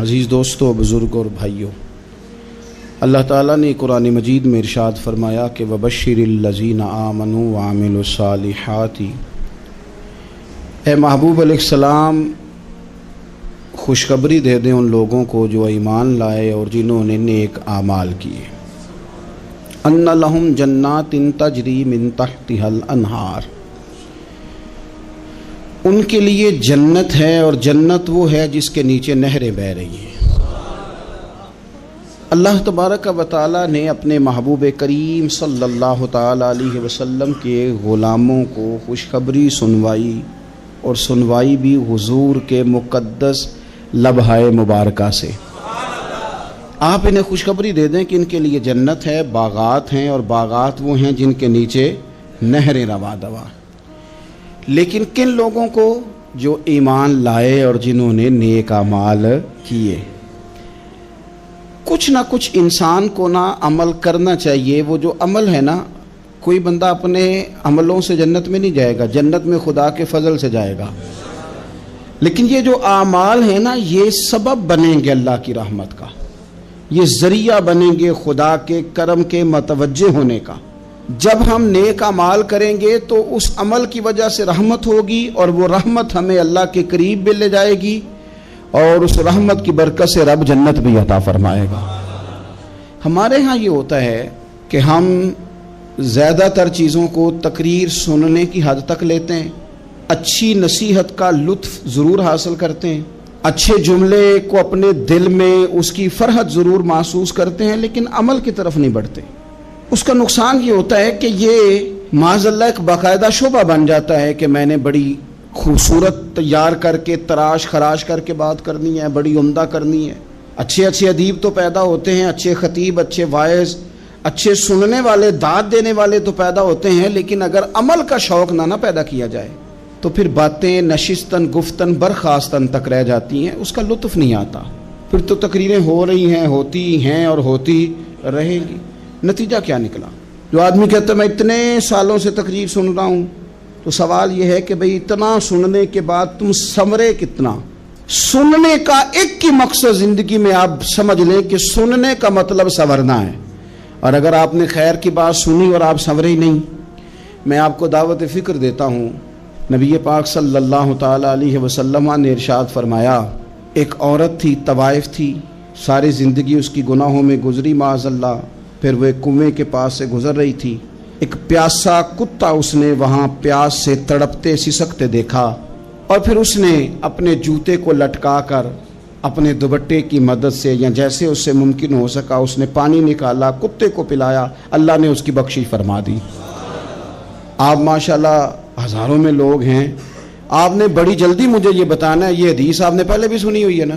عزیز دوستو، بزرگ اور بھائیوں، اللہ تعالیٰ نے قرآن مجید میں ارشاد فرمایا کہ وَبَشِّرِ الَّذِينَ آمَنُوا وَعَمِلُوا الصَّالِحَاتِ، اے محبوب علیہ السلام خوشخبری دے دیں ان لوگوں کو جو ایمان لائے اور جنہوں نے نیک اعمال کیے، ان لہم جنات تجری من تحتها الانہار، ان کے لیے جنت ہے اور جنت وہ ہے جس کے نیچے نہریں بہہ رہی ہیں۔ اللہ تبارک و تعالیٰ نے اپنے محبوب کریم صلی اللہ تعالیٰ علیہ وسلم کے غلاموں کو خوشخبری سنوائی، اور سنوائی بھی حضور کے مقدس لبہائے مبارکہ سے۔ آپ انہیں خوشخبری دے دیں کہ ان کے لیے جنت ہے، باغات ہیں، اور باغات وہ ہیں جن کے نیچے نہریں رواں دواں۔ لیکن کن لوگوں کو؟ جو ایمان لائے اور جنہوں نے نیک اعمال کیے۔ کچھ نہ کچھ انسان کو نہ عمل کرنا چاہیے۔ وہ جو عمل ہے نا، کوئی بندہ اپنے عملوں سے جنت میں نہیں جائے گا، جنت میں خدا کے فضل سے جائے گا۔ لیکن یہ جو اعمال ہیں نا، یہ سبب بنیں گے اللہ کی رحمت کا، یہ ذریعہ بنیں گے خدا کے کرم کے متوجہ ہونے کا۔ جب ہم نیک اعمال کریں گے تو اس عمل کی وجہ سے رحمت ہوگی، اور وہ رحمت ہمیں اللہ کے قریب بھی لے جائے گی، اور اس رحمت کی برکت سے رب جنت بھی عطا فرمائے گا۔ ہمارے ہاں یہ ہوتا ہے کہ ہم زیادہ تر چیزوں کو تقریر سننے کی حد تک لیتے ہیں، اچھی نصیحت کا لطف ضرور حاصل کرتے ہیں، اچھے جملے کو اپنے دل میں اس کی فرحت ضرور محسوس کرتے ہیں، لیکن عمل کی طرف نہیں بڑھتے۔ اس کا نقصان یہ ہوتا ہے کہ یہ معاذ اللہ ایک باقاعدہ شعبہ بن جاتا ہے کہ میں نے بڑی خوبصورت تیار کر کے تراش خراش کر کے بات کرنی ہے، بڑی عمدہ کرنی ہے۔ اچھے ادیب تو پیدا ہوتے ہیں، اچھے خطیب، اچھے واعظ، اچھے سننے والے، داد دینے والے تو پیدا ہوتے ہیں، لیکن اگر عمل کا شوق نہ پیدا کیا جائے تو پھر باتیں نشستن گفتن برخاستن تک رہ جاتی ہیں، اس کا لطف نہیں آتا۔ پھر تو تقریریں ہو رہی ہیں، ہوتی ہیں اور ہوتی رہیں گی، نتیجہ کیا نکلا؟ جو آدمی کہتا ہے میں اتنے سالوں سے تقریر سن رہا ہوں، تو سوال یہ ہے کہ بھئی اتنا سننے کے بعد تم سنورے کتنا؟ سننے کا ایک ہی مقصد زندگی میں آپ سمجھ لیں کہ سننے کا مطلب سنورنا ہے، اور اگر آپ نے خیر کی بات سنی اور آپ سنورے ہی نہیں، میں آپ کو دعوت فکر دیتا ہوں۔ نبی پاک صلی اللہ تعالیٰ علیہ وسلم نے ارشاد فرمایا، ایک عورت تھی، طوائف تھی، ساری زندگی اس کی گناہوں میں گزری معاذ اللہ، پھر وہ ایک کنویں کے پاس سے گزر رہی تھی، ایک پیاسا کتا اس نے وہاں پیاس سے تڑپتے سسکتے دیکھا، اور پھر اس نے اپنے جوتے کو لٹکا کر اپنے دوپٹے کی مدد سے یا جیسے اس سے ممکن ہو سکا اس نے پانی نکالا، کتے کو پلایا، اللہ نے اس کی بخشش فرما دی۔ آپ ماشاءاللہ ہزاروں میں لوگ ہیں، آپ نے بڑی جلدی مجھے یہ بتانا ہے، یہ حدیث آپ نے پہلے بھی سنی ہوئی ہے نا؟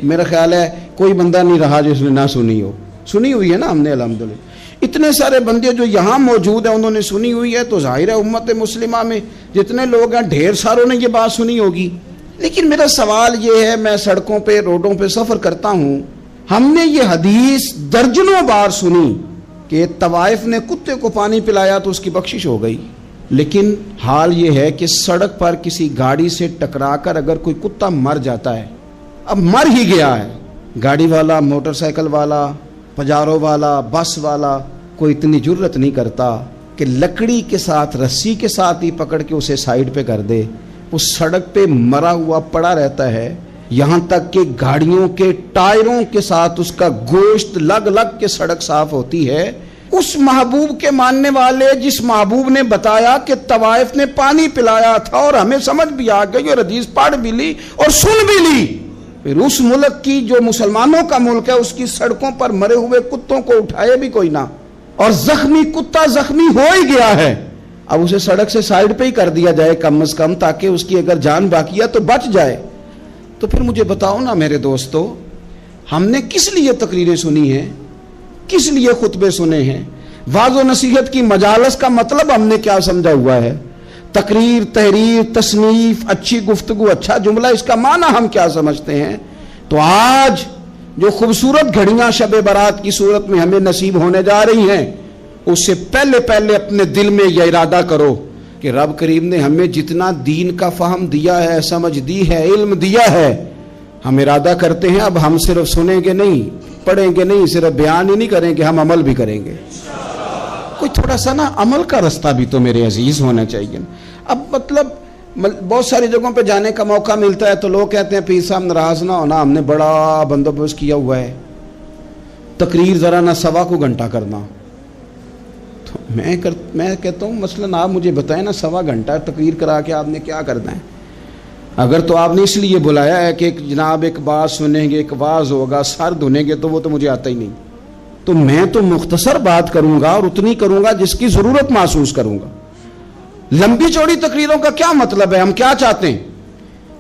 میرا خیال ہے کوئی بندہ نہیں رہا جس نے نہ سنی ہو، سنی ہوئی ہے نا ہم نے الحمدللہ۔ اتنے سارے بندے جو یہاں موجود ہیں انہوں نے سنی ہوئی ہے، تو ظاہر ہے امت مسلمہ میں جتنے لوگ ہیں ڈھیر ساروں نے یہ بات سنی ہوگی۔ لیکن میرا سوال یہ ہے، میں سڑکوں پہ روڈوں پہ سفر کرتا ہوں، ہم نے یہ حدیث درجنوں بار سنی کہ طوائف نے کتے کو پانی پلایا تو اس کی بخشش ہو گئی، لیکن حال یہ ہے کہ سڑک پر کسی گاڑی سے ٹکرا کر اگر کوئی کتا مر جاتا ہے، اب مر ہی گیا ہے، گاڑی والا، موٹر سائیکل والا، پجارو والا، بس والا کوئی اتنی جرت نہیں کرتا کہ لکڑی کے ساتھ، رسی کے ساتھ ہی پکڑ کے اسے سائیڈ پہ کر دے۔ وہ سڑک پہ مرا ہوا پڑا رہتا ہے، یہاں تک کہ گاڑیوں کے ٹائروں کے ساتھ اس کا گوشت لگ لگ کے سڑک صاف ہوتی ہے۔ اس محبوب کے ماننے والے جس محبوب نے بتایا کہ طوائف نے پانی پلایا تھا، اور ہمیں سمجھ بھی آ گئی اور حدیث پڑھ بھی لی اور سن بھی لی، پھر اس ملک کی جو مسلمانوں کا ملک ہے اس کی سڑکوں پر مرے ہوئے کتوں کو اٹھائے بھی کوئی نہ، اور زخمی کتا زخمی ہو ہی گیا ہے، اب اسے سڑک سے سائیڈ پہ ہی کر دیا جائے کم از کم، تاکہ اس کی اگر جان باقی ہے تو بچ جائے۔ تو پھر مجھے بتاؤ نا میرے دوستو، ہم نے کس لیے تقریریں سنی ہیں، کس لیے خطبے سنے ہیں؟ واعظ و نصیحت کی مجالس کا مطلب ہم نے کیا سمجھا ہوا ہے؟ تقریر، تحریر، تصنیف، اچھی گفتگو، اچھا جملہ، اس کا معنی ہم کیا سمجھتے ہیں؟ تو آج جو خوبصورت گھڑیاں شب برات کی صورت میں ہمیں نصیب ہونے جا رہی ہیں، اس سے پہلے اپنے دل میں یہ ارادہ کرو کہ رب کریم نے ہمیں جتنا دین کا فہم دیا ہے، سمجھ دی ہے، علم دیا ہے، ہم ارادہ کرتے ہیں اب ہم صرف سنیں گے نہیں, پڑھیں گے نہیں, صرف بیان ہی نہیں کریں گے, ہم عمل بھی کریں گے. کوئی تھوڑا سا نا عمل کا رستہ بھی تو میرے عزیز ہونا چاہیے. اب مطلب بہت ساری جگہوں پہ جانے کا موقع ملتا ہے تو لوگ کہتے ہیں پیر صاحب ناراض نہ ہونا, ہم نے بڑا بندوبست کیا ہوا ہے, تقریر ذرا نہ سوا کو گھنٹہ کرنا. تو میں کہتا ہوں مثلاً آپ مجھے بتائیں نا, سوا گھنٹہ تقریر کرا کے آپ نے کیا کرنا ہے؟ اگر تو آپ نے اس لیے بلایا ہے کہ جناب ایک بات سنیں گے, ایک واز ہوگا, سر دھنیں گے, تو وہ تو مجھے آتا ہی نہیں. تو میں تو مختصر بات کروں گا اور اتنی کروں گا جس کی ضرورت محسوس کروں گا. لمبی چوڑی تقریروں کا کیا مطلب ہے؟ ہم کیا چاہتے ہیں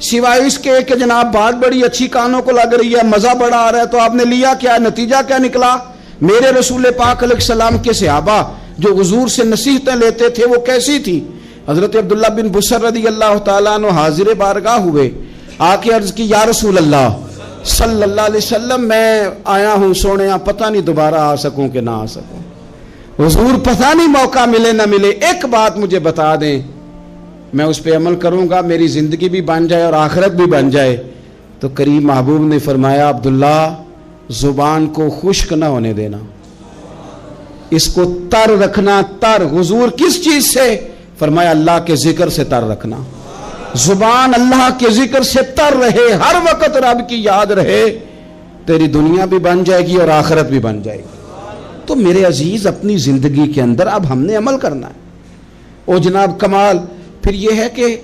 سوائے اس کے کہ جناب بات بڑی اچھی کانوں کو لگ رہی ہے, مزہ بڑا آ رہا ہے, تو آپ نے لیا کیا؟ نتیجہ کیا نکلا؟ میرے رسول پاک علیہ السلام کے صحابہ جو حضور سے نصیحتیں لیتے تھے وہ کیسی تھی؟ حضرت عبداللہ بن بصر رضی اللہ تعالیٰ عنہ حاضر بارگاہ ہوئے, آ کے عرض کی یا رسول اللہ صلی اللہ علیہ وسلم, میں آیا ہوں سونے, پتہ نہیں دوبارہ آ سکوں کہ نہ آ سکوں. حضور پتہ نہیں موقع ملے نہ ملے, ایک بات مجھے بتا دیں, میں اس پہ عمل کروں گا, میری زندگی بھی بن جائے اور آخرت بھی بن جائے. تو کریم محبوب نے فرمایا عبداللہ زبان کو خشک نہ ہونے دینا, اس کو تر رکھنا. تر حضور کس چیز سے؟ فرمایا اللہ کے ذکر سے تر رکھنا. زبان اللہ کے ذکر سے تر رہے, ہر وقت رب کی یاد رہے, تیری دنیا بھی بن جائے گی اور آخرت بھی بن جائے گی. تو میرے عزیز اپنی زندگی کے اندر اب ہم نے عمل کرنا ہے. او جناب کمال پھر یہ ہے کہ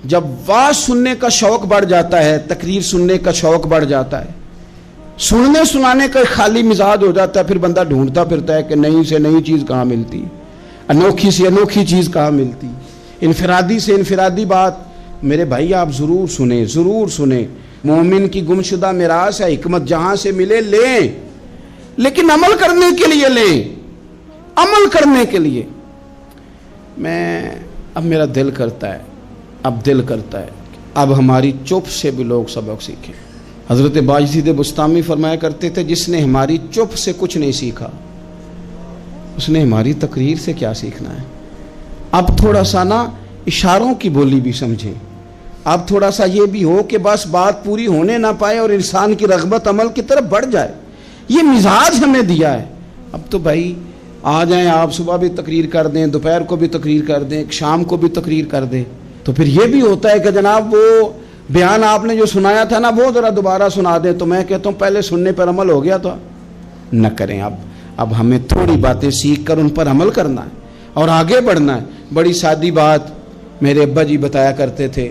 جب واز سننے کا شوق بڑھ جاتا ہے, تقریر سننے کا شوق بڑھ جاتا ہے, سننے سنانے کا خالی مزاج ہو جاتا ہے, پھر بندہ ڈھونڈتا پھرتا ہے کہ نئی سے نئی چیز کہاں ملتی, انوکھی سے انوکھی چیز کہاں ملتی, انفرادی سے انفرادی بات. میرے بھائی آپ ضرور سنیں, ضرور سنیں. مومن کی گمشدہ میراث ہے, حکمت جہاں سے ملے لیں, لیکن عمل کرنے کے لیے لیں, عمل کرنے کے لیے. اب میرا دل کرتا ہے اب ہماری چپ سے بھی لوگ سبق سیکھیں. حضرت باجدید بستامی فرمایا کرتے تھے جس نے ہماری چپ سے کچھ نہیں سیکھا اس نے ہماری تقریر سے کیا سیکھنا ہے. اب تھوڑا سا نا اشاروں کی بولی بھی سمجھیں, اب تھوڑا سا یہ بھی ہو کہ بس بات پوری ہونے نہ پائے اور انسان کی رغبت عمل کی طرف بڑھ جائے. یہ مزاج ہمیں دیا ہے. اب تو بھائی آ جائیں آپ, صبح بھی تقریر کر دیں, دوپہر کو بھی تقریر کر دیں, شام کو بھی تقریر کر دیں, تو پھر یہ بھی ہوتا ہے کہ جناب وہ بیان آپ نے جو سنایا تھا نا وہ ذرا دوبارہ سنا دیں. تو میں کہتا ہوں پہلے سننے پر عمل ہو گیا تو نہ کریں. اب ہمیں تھوڑی باتیں سیکھ کر ان پر عمل کرنا ہے اور آگے بڑھنا ہے. بڑی سادی بات میرے ابا جی بتایا کرتے تھے.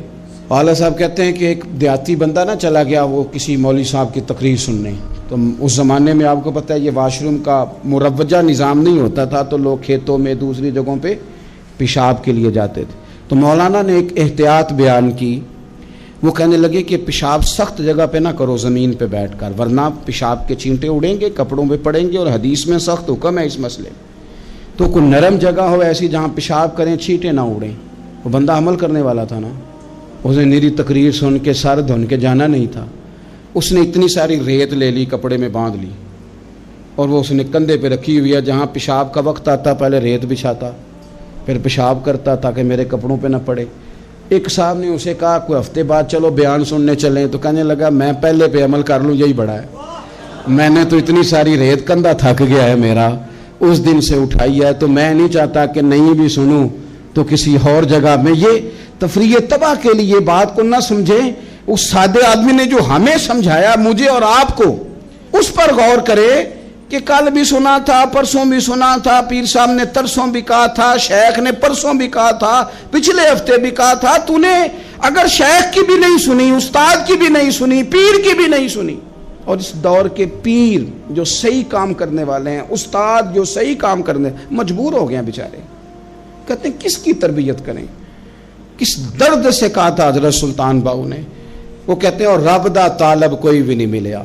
والا صاحب کہتے ہیں کہ ایک دیہاتی بندہ نا چلا گیا وہ کسی مولوی صاحب کی تقریر سننے. تو اس زمانے میں آپ کو پتہ ہے یہ واش روم کا مروجہ نظام نہیں ہوتا تھا, تو لوگ کھیتوں میں دوسری جگہوں پہ پیشاب کے لیے جاتے تھے. تو مولانا نے ایک احتیاط بیان کی. وہ کہنے لگے کہ پیشاب سخت جگہ پہ نہ کرو, زمین پہ بیٹھ کر, ورنہ پیشاب کے چینٹے اڑیں گے, کپڑوں پہ پڑیں گے, اور حدیث میں سخت حکم ہے اس مسئلے. تو کوئی نرم جگہ ہو ایسی جہاں پیشاب کریں چینٹے نہ اڑیں. وہ بندہ عمل کرنے والا تھا نا, اس نے میری تقریر سن کے سر دھن کے جانا نہیں تھا. اس نے اتنی ساری ریت لے لی, کپڑے میں باندھ لی, اور وہ اس نے کندھے پہ رکھی ہوئی ہے. جہاں پیشاب کا وقت آتا پہلے ریت بچھاتا, پھر پیشاب کرتا تاکہ میرے کپڑوں پہ نہ پڑے. ایک صاحب نے اسے کہا کوئی ہفتے بعد چلو بیان سننے چلیں. تو کہنے لگا میں پہلے پہ عمل کر لوں, یہی بڑا ہے. میں نے تو اتنی ساری ریت, کندھا تھک گیا ہے میرا, اس دن سے اٹھائی ہے. تو میں نہیں چاہتا کہ نہیں بھی سنوں تو کسی اور جگہ میں. یہ تفریح تباہ کے لیے بات کو نہ سمجھیں. اس سادے آدمی نے جو ہمیں سمجھایا, مجھے اور آپ کو, اس پر غور کرے کہ کل بھی سنا تھا, پرسوں بھی سنا تھا, پیر صاحب نے ترسوں بھی کہا تھا, شیخ نے پرسوں بھی کہا تھا, پچھلے ہفتے بھی کہا تھا. تو نے اگر شیخ کی بھی نہیں سنی, استاد کی بھی نہیں سنی, پیر کی بھی نہیں سنی, اور اس دور کے پیر جو صحیح کام کرنے والے ہیں, استاد جو صحیح کام کرنے, مجبور ہو گئے ہیں بیچارے. کہتے ہیں کس کی تربیت کریں. کس درد سے کہا تھا حضرت سلطان باؤ نے. وہ کہتے ہیں اور رب دا طالب کوئی بھی نہیں ملیا,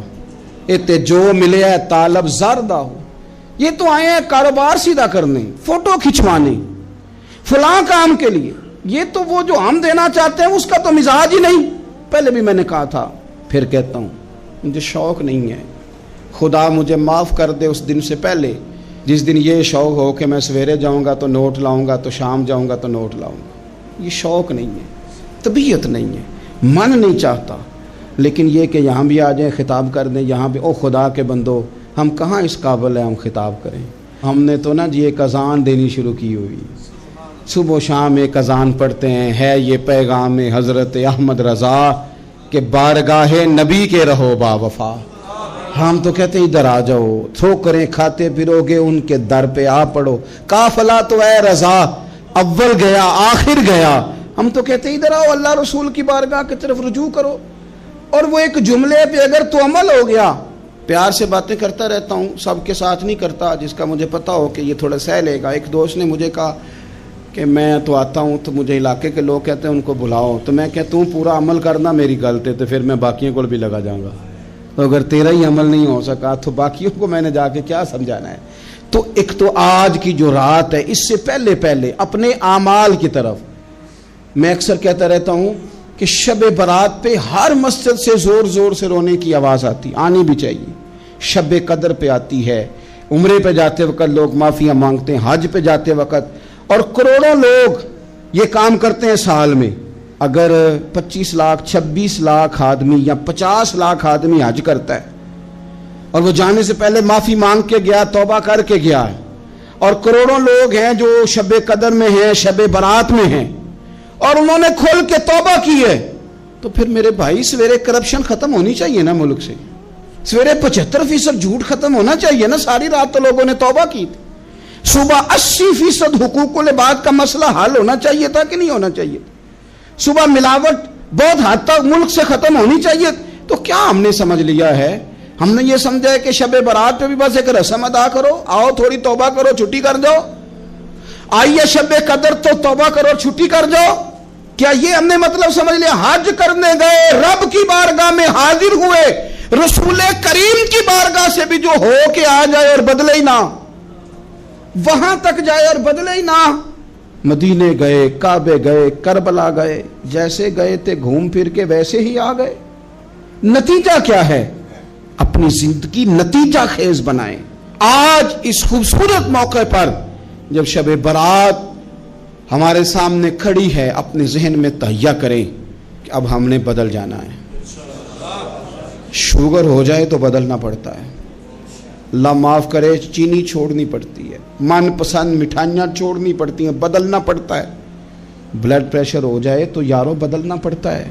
اتے جو ملے ہے طالب زردہ ہو. یہ تو آئے ہیں کاروبار سیدھا کرنے, فوٹو کھچوانے, فلاں کام کے لیے. یہ تو وہ جو ہم دینا چاہتے ہیں اس کا تو مزاج ہی نہیں. پہلے بھی میں نے کہا تھا, پھر کہتا ہوں, مجھے شوق نہیں ہے. خدا مجھے معاف کر دے اس دن سے پہلے جس دن یہ شوق ہو کہ میں سویرے جاؤں گا تو نوٹ لاؤں گا, تو شام جاؤں گا تو نوٹ لاؤں گا. یہ شوق نہیں ہے, طبیعت نہیں ہے, من نہیں چاہتا. لیکن یہ کہ یہاں بھی آ جائیں خطاب کر دیں یہاں بھی، او خدا کے بندو ہم کہاں اس قابل ہیں ہم خطاب کریں؟ ہم نے تو نا جی ایک اذان دینی شروع کی ہوئی، صبح و شام ایک اذان پڑھتے ہیں، ہے یہ پیغام حضرت احمد رضا کہ بارگاہ نبی کے رہو با وفا۔ ہم تو کہتے ہیں ادھر آ جاؤ، ٹھوکریں کھاتے پھرو گے ان کے در پہ آ پڑو، قافلہ تو اے رضا اول گیا آخر گیا۔ ہم تو کہتے ہیں ادھر آؤ، اللہ رسول کی بارگاہ کی طرف رجوع کرو۔ اور وہ ایک جملے پہ اگر تو عمل ہو گیا، پیار سے باتیں کرتا رہتا ہوں، سب کے ساتھ نہیں کرتا، جس کا مجھے پتا ہو کہ یہ تھوڑا سہ لے گا۔ ایک دوست نے مجھے کہا کہ میں تو آتا ہوں تو مجھے علاقے کے لوگ کہتے ہیں ان کو بلاؤ، تو میں کہتا ہوں پورا عمل کرنا میری غلطی، تو پھر میں باقیوں کو بھی لگا جاؤں گا، تو اگر تیرا ہی عمل نہیں ہو سکا تو باقیوں کو میں نے جا کے کیا سمجھانا ہے؟ تو ایک تو آج کی جو رات ہے، اس سے پہلے اپنے اعمال کی طرف میں اکثر کہتا رہتا ہوں کہ شب برات پہ ہر مسجد سے زور زور سے رونے کی آواز آنی بھی چاہیے۔ شب قدر پہ آتی ہے، عمرے پہ جاتے وقت لوگ معافیاں مانگتے ہیں، حج پہ جاتے وقت، اور کروڑوں لوگ یہ کام کرتے ہیں سال میں۔ اگر 25 لاکھ 26 لاکھ آدمی یا 50 لاکھ آدمی حج کرتا ہے اور وہ جانے سے پہلے معافی مانگ کے گیا، توبہ کر کے گیا ہے، اور کروڑوں لوگ ہیں جو شب قدر میں ہیں، شب برات میں ہیں، اور انہوں نے کھول کے توبہ کی ہے، تو پھر میرے بھائی سویرے کرپشن ختم ہونی چاہیے نا ملک سے، سویرے 75% جھوٹ ختم ہونا چاہیے نا۔ ساری رات تو لوگوں نے توبہ کی تھی، صبح 80% حقوق العباد کا مسئلہ حل ہونا چاہیے تھا کہ نہیں ہونا چاہیے؟ صبح ملاوٹ بہت حد تک ملک سے ختم ہونی چاہیے۔ تو کیا ہم نے سمجھ لیا ہے؟ ہم نے یہ سمجھا ہے کہ شب برات پہ بھی بس ایک رسم ادا کرو، آؤ تھوڑی توبہ کرو چھٹی کر جاؤ، آئیے شب قدر تو توبہ کرو چھٹی کر جاؤ۔ کیا یہ ہم نے مطلب سمجھ لیا؟ حج کرنے گئے، رب کی بارگاہ میں حاضر ہوئے، رسول کریم کی بارگاہ سے بھی جو ہو کے آ جائے اور بدلے ہی نہ، وہاں تک جائے اور بدلے ہی نہ۔ مدینے گئے، کعبے گئے، کربلا گئے، جیسے گئے تھے گھوم پھر کے ویسے ہی آ گئے۔ نتیجہ کیا ہے؟ اپنی زندگی نتیجہ خیز بنائیں۔ آج اس خوبصورت موقع پر جب شب برات ہمارے سامنے کھڑی ہے، اپنے ذہن میں تہیہ کریں کہ اب ہم نے بدل جانا ہے۔ شوگر ہو جائے تو بدلنا پڑتا ہے، اللہ معاف کرے چینی چھوڑنی پڑتی ہے، من پسند مٹھائیاں چھوڑنی پڑتی ہیں، بدلنا پڑتا ہے۔ بلڈ پریشر ہو جائے تو یارو بدلنا پڑتا ہے۔